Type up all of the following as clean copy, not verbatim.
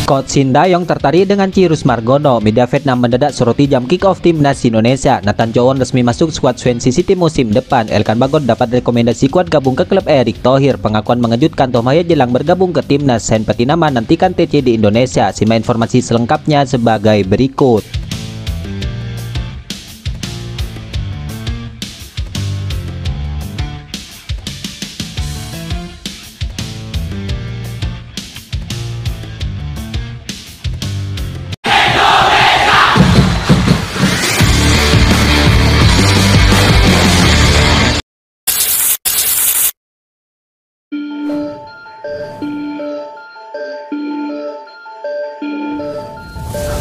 Coach Sintayong tertarik dengan Cyrus Margono. Media Vietnam mendadak soroti jam kick-off timnas Indonesia. Nathan Chow resmi masuk skuad Swansea City musim depan. Elkan Bagot dapat rekomendasi kuat gabung ke klub Erick Thohir. Pengakuan mengejutkan, Tom Haya jelang bergabung ke timnas. Sen Petinama nantikan TC di Indonesia. Simak informasi selengkapnya sebagai berikut.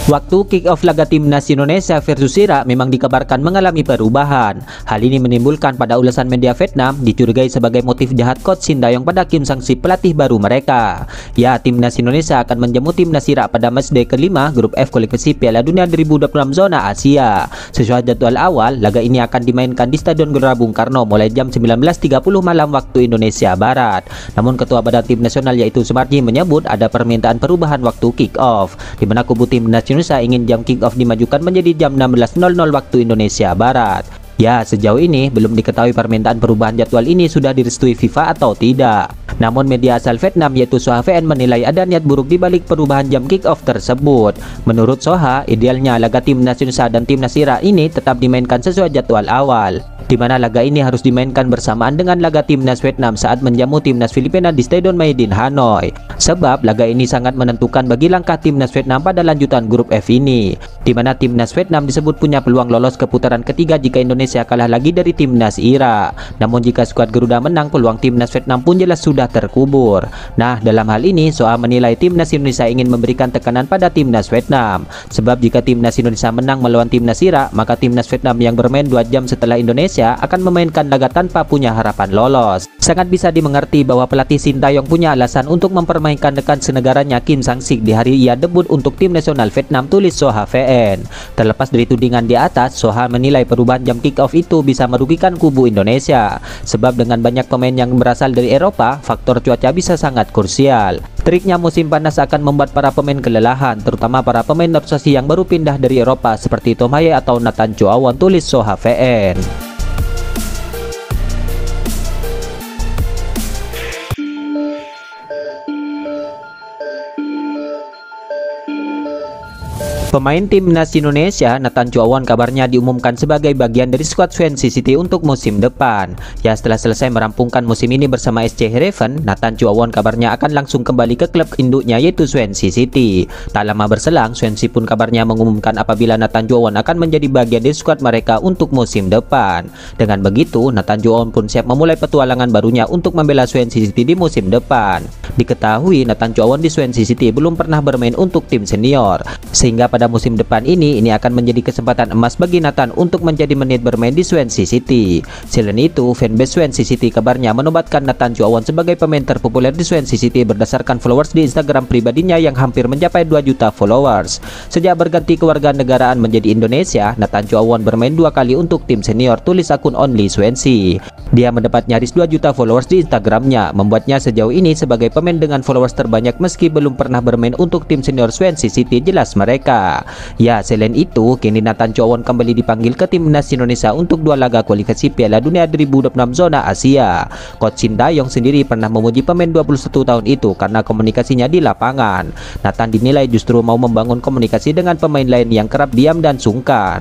Waktu kick-off laga timnas Indonesia versus Irak memang dikabarkan mengalami perubahan. Hal ini menimbulkan pada ulasan media Vietnam dicurigai sebagai motif jahat Coach Sintayong pada Kim Sang-si pelatih baru mereka. Ya, timnas Indonesia akan menjamu timnas Irak pada matchday kelima grup F kualifikasi Piala Dunia 2026 zona Asia. Sesuai jadwal awal, laga ini akan dimainkan di Stadion Gelora Bung Karno mulai jam 19.30 malam waktu Indonesia Barat. Namun Ketua Badan Tim Nasional yaitu Sumarji menyebut ada permintaan perubahan waktu kick-off, di mana kubu timnas Indonesia ingin jam kick-off dimajukan menjadi jam 16.00 waktu Indonesia Barat. Ya, sejauh ini belum diketahui permintaan perubahan jadwal ini sudah direstui FIFA atau tidak. Namun media asal Vietnam yaitu Soha VN menilai ada niat buruk di balik perubahan jam kick-off tersebut. Menurut Soha, idealnya laga timnas Indonesia dan timnas Irak ini tetap dimainkan sesuai jadwal awal, di mana laga ini harus dimainkan bersamaan dengan laga timnas Vietnam saat menjamu timnas Filipina di Stadion Maidin Hanoi. Sebab laga ini sangat menentukan bagi langkah timnas Vietnam pada lanjutan grup F ini, di mana timnas Vietnam disebut punya peluang lolos ke putaran ketiga jika Indonesia kalah lagi dari timnas Irak. Namun jika skuad Garuda menang, peluang timnas Vietnam pun jelas sudah terkubur. Nah, dalam hal ini Soa menilai timnas Indonesia ingin memberikan tekanan pada timnas Vietnam. Sebab jika timnas Indonesia menang melawan timnas Irak, maka timnas Vietnam yang bermain 2 jam setelah Indonesia akan memainkan laga tanpa punya harapan lolos. Sangat bisa dimengerti bahwa pelatih Sintayong punya alasan untuk mempermainkan rekan senegaranya Kim Sang-si di hari ia debut untuk tim nasional Vietnam, tulis Soha VN. Terlepas dari tudingan di atas, Soha menilai perubahan jam kick-off itu bisa merugikan kubu Indonesia. Sebab dengan banyak pemain yang berasal dari Eropa, faktor cuaca bisa sangat krusial. Teriknya musim panas akan membuat para pemain kelelahan, terutama para pemain naturalisasi yang baru pindah dari Eropa seperti Tom Haya atau Nathan Chow, tulis Soha VN. Pemain timnas Indonesia Nathan Chow kabarnya diumumkan sebagai bagian dari skuad Swansea City untuk musim depan. Ya, setelah selesai merampungkan musim ini bersama SC Heerenveen, Nathan Chow kabarnya akan langsung kembali ke klub induknya yaitu Swansea City. Tak lama berselang, Swansea pun kabarnya mengumumkan apabila Nathan Chow akan menjadi bagian dari skuad mereka untuk musim depan. Dengan begitu, Nathan Chow pun siap memulai petualangan barunya untuk membela Swansea City di musim depan. Diketahui Nathan Chow di Swansea City belum pernah bermain untuk tim senior, sehingga pada musim depan ini akan menjadi kesempatan emas bagi Nathan untuk menjadi menit bermain di Swansea City. Selain itu, fanbase Swansea City kabarnya menobatkan Nathan Chow sebagai pemain terpopuler di Swansea City berdasarkan followers di Instagram pribadinya yang hampir mencapai 2 juta followers. Sejak berganti kewarganegaraan menjadi Indonesia, Nathan Chow bermain 2 kali untuk tim senior, tulis akun Only Swansea. Dia mendapat nyaris 2 juta followers di Instagramnya, membuatnya sejauh ini sebagai pemain dengan followers terbanyak meski belum pernah bermain untuk tim senior Swansea City, jelas mereka. Ya, selain itu, kini Nathan Chow kembali dipanggil ke timnas Indonesia untuk 2 laga kualifikasi Piala Dunia 2026 zona Asia. Coach Sintayong sendiri pernah memuji pemain 21 tahun itu karena komunikasinya di lapangan. Nathan dinilai justru mau membangun komunikasi dengan pemain lain yang kerap diam dan sungkan.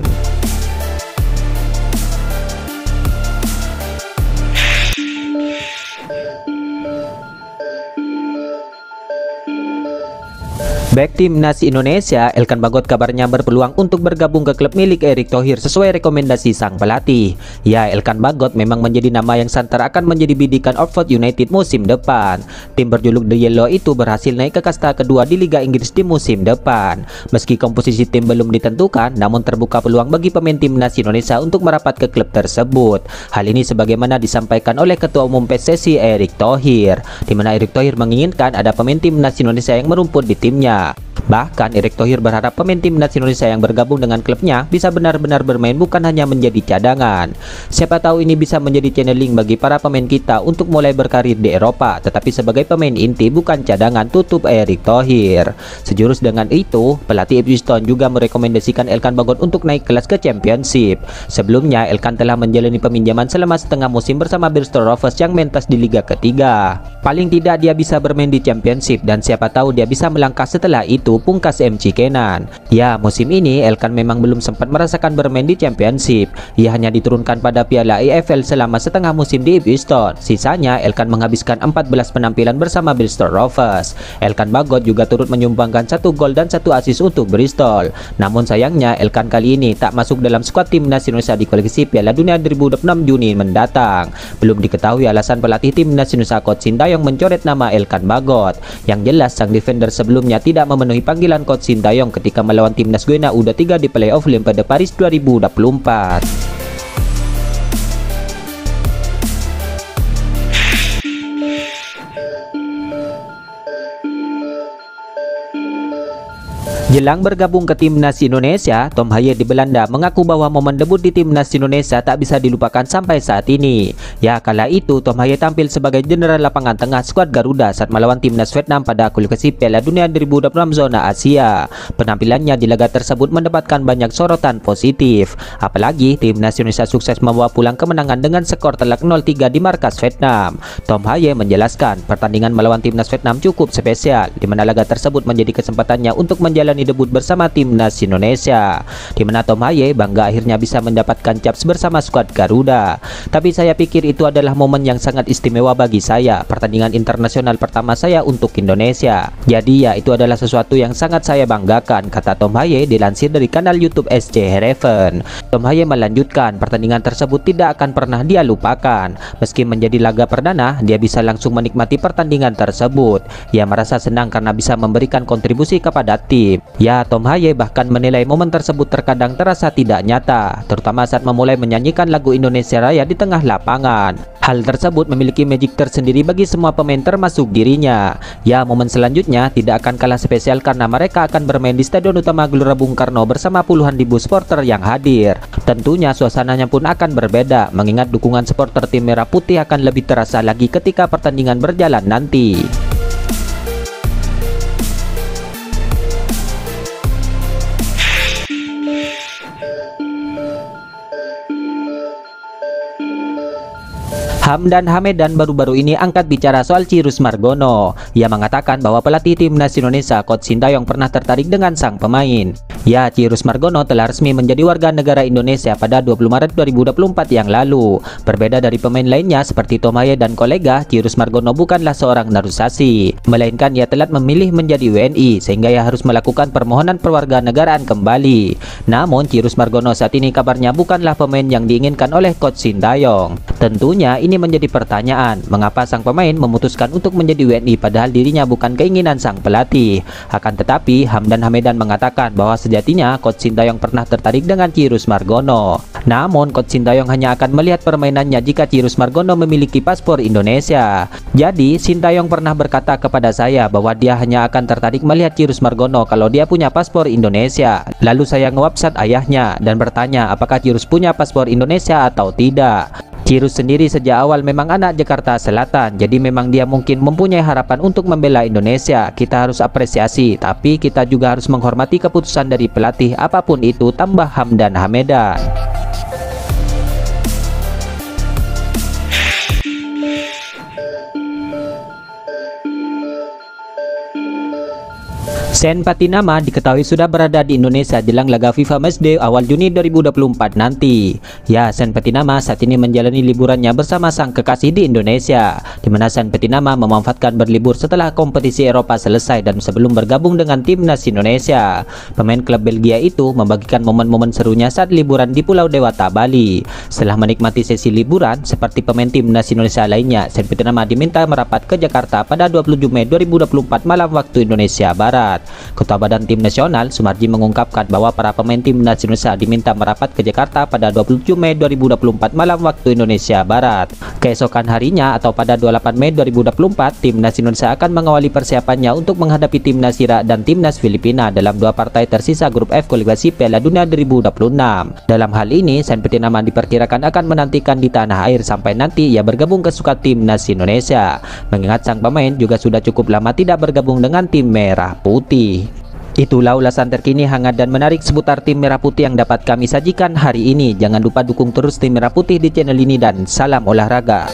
Back timnas Indonesia, Elkan Bagot kabarnya berpeluang untuk bergabung ke klub milik Erick Thohir sesuai rekomendasi sang pelatih. Ya, Elkan Bagot memang menjadi nama yang santer akan menjadi bidikan Oxford United musim depan. Tim berjuluk The Yellow itu berhasil naik ke kasta kedua di Liga Inggris di musim depan. Meski komposisi tim belum ditentukan, namun terbuka peluang bagi pemain timnas Indonesia untuk merapat ke klub tersebut. Hal ini sebagaimana disampaikan oleh Ketua Umum PSSI Erick Thohir, di mana Erick Thohir menginginkan ada pemain timnas Indonesia yang merumput di timnya. dunia. Bahkan Erick Thohir berharap pemain timnas Indonesia yang bergabung dengan klubnya bisa benar-benar bermain, bukan hanya menjadi cadangan. Siapa tahu ini bisa menjadi channeling bagi para pemain kita untuk mulai berkarir di Eropa, tetapi sebagai pemain inti bukan cadangan, tutup Erick Thohir. Sejurus dengan itu, pelatih Ipswich Town juga merekomendasikan Elkan Bagot untuk naik kelas ke Championship. Sebelumnya, Elkan telah menjalani peminjaman selama setengah musim bersama Bristol Rovers yang mentas di Liga ketiga. Paling tidak dia bisa bermain di Championship, dan siapa tahu dia bisa melangkah setelah itu pungkas MC Kenan. Ya, musim ini Elkan memang belum sempat merasakan bermain di Championship. Ia hanya diturunkan pada Piala EFL selama setengah musim di Ipswich Town. Sisanya Elkan menghabiskan 14 penampilan bersama Bristol Rovers. Elkan Bagot juga turut menyumbangkan 1 gol dan 1 assist untuk Bristol. Namun sayangnya Elkan kali ini tak masuk dalam skuad timnas Indonesia di kualifikasi Piala Dunia 2026 Juni mendatang. Belum diketahui alasan pelatih timnas Indonesia Coach Sintayong mencoret nama Elkan Bagot. Yang jelas sang defender sebelumnya tidak memenuhi panggilan Coach Sintayong ketika melawan timnas Guinea U23 di playoff Olimpiade Paris 2024. Jelang bergabung ke timnas Indonesia, Tom Haye di Belanda mengaku bahwa momen debut di timnas Indonesia tak bisa dilupakan sampai saat ini. Ya, kala itu Tom Haye tampil sebagai jenderal lapangan tengah skuad Garuda saat melawan timnas Vietnam pada kualifikasi Piala Dunia 2026 zona Asia. Penampilannya di laga tersebut mendapatkan banyak sorotan positif. Apalagi timnas Indonesia sukses membawa pulang kemenangan dengan skor telak 0-3 di markas Vietnam. Tom Haye menjelaskan pertandingan melawan timnas Vietnam cukup spesial, di mana laga tersebut menjadi kesempatannya untuk menjalani debut bersama timnas Indonesia, di mana Tom Haye bangga akhirnya bisa mendapatkan caps bersama skuad Garuda. Tapi saya pikir itu adalah momen yang sangat istimewa bagi saya, pertandingan internasional pertama saya untuk Indonesia. Jadi ya, itu adalah sesuatu yang sangat saya banggakan, kata Tom Haye dilansir dari kanal YouTube SC Hereven. Tom Haye melanjutkan, pertandingan tersebut tidak akan pernah dia lupakan. Meski menjadi laga perdana, dia bisa langsung menikmati pertandingan tersebut. Ia merasa senang karena bisa memberikan kontribusi kepada tim. Ya, Tom Haye bahkan menilai momen tersebut terkadang terasa tidak nyata, terutama saat memulai menyanyikan lagu Indonesia Raya di tengah lapangan. Hal tersebut memiliki magic tersendiri bagi semua pemain termasuk dirinya. Ya, momen selanjutnya tidak akan kalah spesial karena mereka akan bermain di Stadion Utama Gelora Bung Karno bersama puluhan ribu supporter yang hadir. Tentunya suasananya pun akan berbeda, mengingat dukungan supporter tim Merah Putih akan lebih terasa lagi ketika pertandingan berjalan nanti. Hamdan Hamedan baru-baru ini angkat bicara soal Cyrus Margono. Ia mengatakan bahwa pelatih timnas Indonesia Coach Sintayong pernah tertarik dengan sang pemain. Ya, Cyrus Margono telah resmi menjadi warga negara Indonesia pada 20 Maret 2024 yang lalu. Berbeda dari pemain lainnya seperti Tom Haye dan kolega, Cyrus Margono bukanlah seorang naturalisasi, melainkan ia telah memilih menjadi WNI sehingga ia harus melakukan permohonan perwarganegaraan kembali. Namun Cyrus Margono saat ini kabarnya bukanlah pemain yang diinginkan oleh Coach Sintayong. Tentunya ini menjadi pertanyaan, mengapa sang pemain memutuskan untuk menjadi WNI padahal dirinya bukan keinginan sang pelatih. Akan tetapi Hamdan Hamedan mengatakan bahwa sejatinya Coach Sintayong pernah tertarik dengan Cyrus Margono. Namun Coach Sintayong hanya akan melihat permainannya jika Cyrus Margono memiliki paspor Indonesia. Jadi Sintayong pernah berkata kepada saya bahwa dia hanya akan tertarik melihat Cyrus Margono kalau dia punya paspor Indonesia. Lalu saya nge-WhatsApp ayahnya dan bertanya apakah Cyrus punya paspor Indonesia atau tidak. Cyrus sendiri sejak awal memang anak Jakarta Selatan, jadi memang dia mungkin mempunyai harapan untuk membela Indonesia. Kita harus apresiasi, tapi kita juga harus menghormati keputusan dari pelatih apapun itu, tambah Hamdan Hamedan. Sen Patinama diketahui sudah berada di Indonesia jelang laga FIFA Matchday awal Juni 2024 nanti. Ya, Sen Patinama saat ini menjalani liburannya bersama sang kekasih di Indonesia, di mana Sen Patinama memanfaatkan berlibur setelah kompetisi Eropa selesai dan sebelum bergabung dengan timnas Indonesia. Pemain klub Belgia itu membagikan momen-momen serunya saat liburan di Pulau Dewata, Bali. Setelah menikmati sesi liburan, seperti pemain timnas Indonesia lainnya, Sen Patinama diminta merapat ke Jakarta pada 27 Mei 2024 malam waktu Indonesia Barat. Ketua Badan Tim Nasional Sumarji mengungkapkan bahwa para pemain timnas Indonesia diminta merapat ke Jakarta pada 27 Mei 2024 malam waktu Indonesia Barat. Keesokan harinya atau pada 28 Mei 2024, timnas Indonesia akan mengawali persiapannya untuk menghadapi timnas Irak dan timnas Filipina dalam dua partai tersisa grup F kualifikasi Piala Dunia 2026. Dalam hal ini, Saint Pitinaman diperkirakan akan menantikan di tanah air sampai nanti ia bergabung ke skuad timnas Indonesia. Mengingat sang pemain juga sudah cukup lama tidak bergabung dengan tim Merah Putih. Itulah ulasan terkini hangat dan menarik seputar tim Merah Putih yang dapat kami sajikan hari ini. Jangan lupa dukung terus tim Merah Putih di channel ini dan salam olahraga.